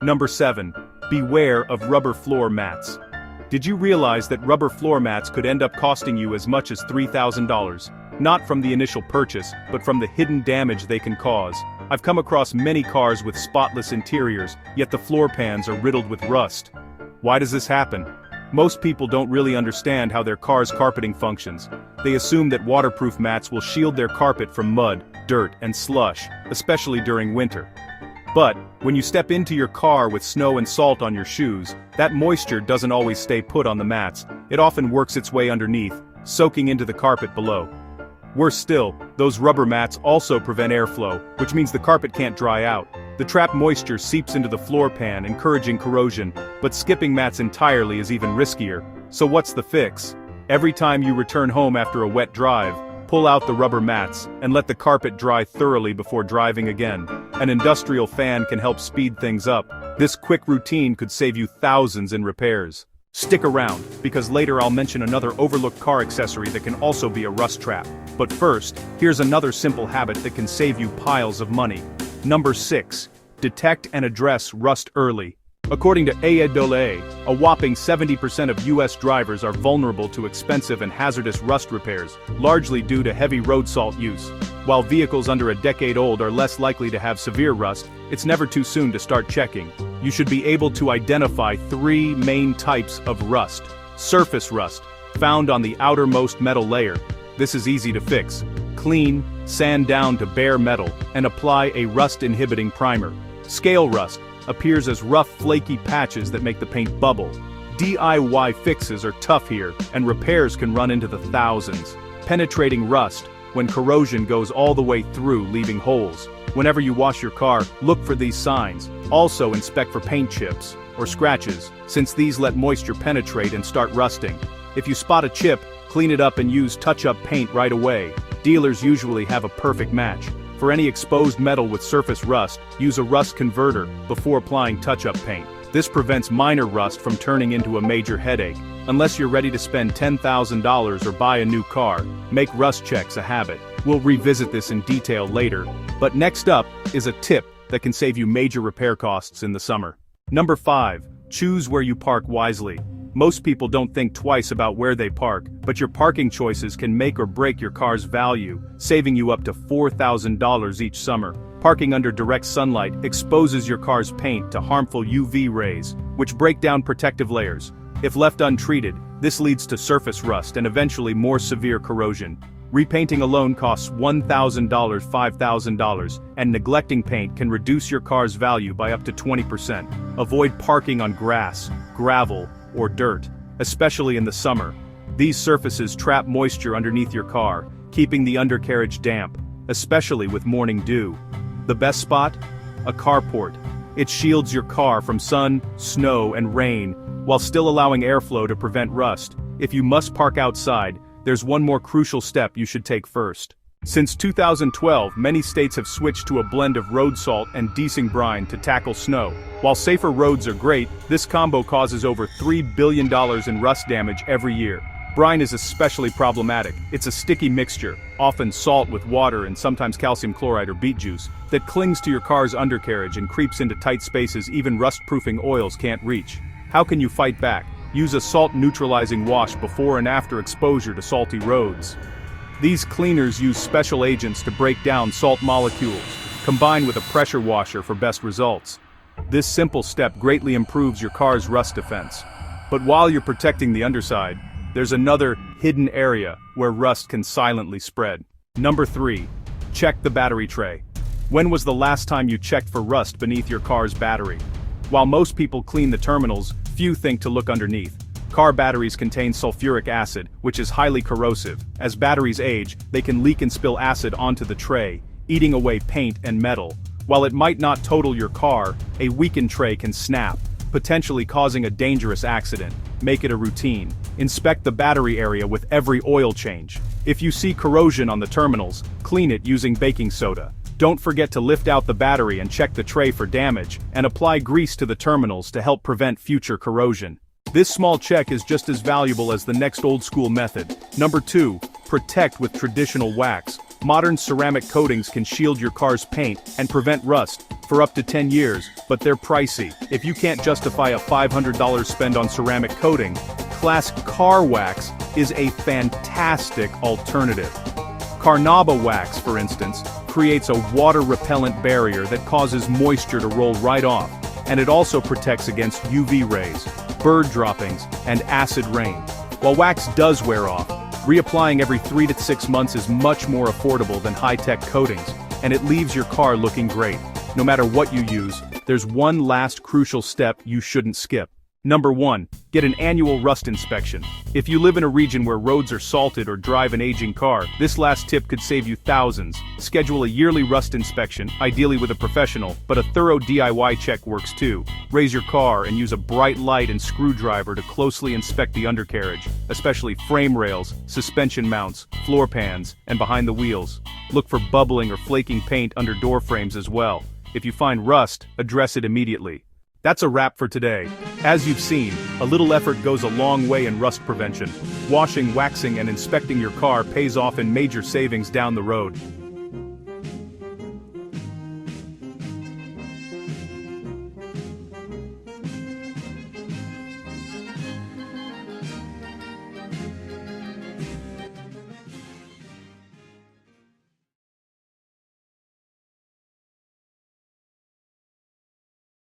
Number 7. Beware of rubber floor mats. Did you realize that rubber floor mats could end up costing you as much as $3,000? Not from the initial purchase, but from the hidden damage they can cause. I've come across many cars with spotless interiors, yet the floor pans are riddled with rust. Why does this happen? Most people don't really understand how their car's carpeting functions. They assume that waterproof mats will shield their carpet from mud, dirt, and slush, especially during winter. But, when you step into your car with snow and salt on your shoes, that moisture doesn't always stay put on the mats. It often works its way underneath, soaking into the carpet below. Worse still, those rubber mats also prevent airflow, which means the carpet can't dry out. The trapped moisture seeps into the floor pan, encouraging corrosion, but skipping mats entirely is even riskier. So what's the fix? Every time you return home after a wet drive, pull out the rubber mats and let the carpet dry thoroughly before driving again. An industrial fan can help speed things up. This quick routine could save you thousands in repairs. Stick around, because later I'll mention another overlooked car accessory that can also be a rust trap. But first, here's another simple habit that can save you piles of money. Number 6. Detect and address rust early. According to Additives, a whopping 70% of US drivers are vulnerable to expensive and hazardous rust repairs, largely due to heavy road salt use. While vehicles under a decade old are less likely to have severe rust, it's never too soon to start checking. You should be able to identify 3 main types of rust. Surface rust, found on the outermost metal layer. This is easy to fix. Clean, sand down to bare metal, and apply a rust-inhibiting primer. Scale rust appears as rough, flaky patches that make the paint bubble. DIY fixes are tough here, and repairs can run into the thousands. Penetrating rust, when corrosion goes all the way through, leaving holes. Whenever you wash your car, look for these signs. Also inspect for paint chips or scratches, since these let moisture penetrate and start rusting. If you spot a chip, clean it up and use touch-up paint right away. Dealers usually have a perfect match. For any exposed metal with surface rust, use a rust converter before applying touch-up paint. This prevents minor rust from turning into a major headache. Unless you're ready to spend $10,000 or buy a new car, make rust checks a habit. We'll revisit this in detail later, but next up is a tip that can save you major repair costs in the summer. Number 5. Choose where you park wisely. Most people don't think twice about where they park, but your parking choices can make or break your car's value, saving you up to $4,000 each summer. Parking under direct sunlight exposes your car's paint to harmful UV rays, which break down protective layers. If left untreated, this leads to surface rust and eventually more severe corrosion. Repainting alone costs $1,000, $5,000, and neglecting paint can reduce your car's value by up to 20%. Avoid parking on grass, gravel, or dirt, especially in the summer. These surfaces trap moisture underneath your car, keeping the undercarriage damp, especially with morning dew. The best spot? A carport. It shields your car from sun, snow, and rain, while still allowing airflow to prevent rust. If you must park outside, there's one more crucial step you should take first. Since 2012, many states have switched to a blend of road salt and desing brine to tackle snow. While safer roads are great, this combo causes over $3 billion in rust damage every year. Brine is especially problematic. It's a sticky mixture, often salt with water and sometimes calcium chloride or beet juice, that clings to your car's undercarriage and creeps into tight spaces even rust-proofing oils can't reach. How can you fight back? Use a salt-neutralizing wash before and after exposure to salty roads. These cleaners use special agents to break down salt molecules, combined with a pressure washer for best results. This simple step greatly improves your car's rust defense. But while you're protecting the underside, there's another hidden area where rust can silently spread. Number 3. Check the battery tray. When was the last time you checked for rust beneath your car's battery? While most people clean the terminals, few think to look underneath. Car batteries contain sulfuric acid, which is highly corrosive. As batteries age, they can leak and spill acid onto the tray, eating away paint and metal. While it might not total your car, a weakened tray can snap, potentially causing a dangerous accident. Make it a routine. Inspect the battery area with every oil change. If you see corrosion on the terminals, clean it using baking soda. Don't forget to lift out the battery and check the tray for damage, and apply grease to the terminals to help prevent future corrosion. This small check is just as valuable as the next old-school method. Number 2. Protect with traditional wax. Modern ceramic coatings can shield your car's paint and prevent rust for up to 10 years, but they're pricey. If you can't justify a $500 spend on ceramic coating, Classic Car Wax is a fantastic alternative. Carnauba wax, for instance, creates a water-repellent barrier that causes moisture to roll right off, and it also protects against UV rays, bird droppings, and acid rain. While wax does wear off, reapplying every 3 to 6 months is much more affordable than high-tech coatings, and it leaves your car looking great. No matter what you use, there's one last crucial step you shouldn't skip. Number 1. Get an annual rust inspection. If you live in a region where roads are salted or drive an aging car, this last tip could save you thousands. Schedule a yearly rust inspection, ideally with a professional, but a thorough DIY check works too. Raise your car and use a bright light and screwdriver to closely inspect the undercarriage, especially frame rails, suspension mounts, floor pans, and behind the wheels. Look for bubbling or flaking paint under door frames as well. If you find rust, address it immediately. That's a wrap for today. As you've seen, a little effort goes a long way in rust prevention. Washing, waxing, and inspecting your car pays off in major savings down the road.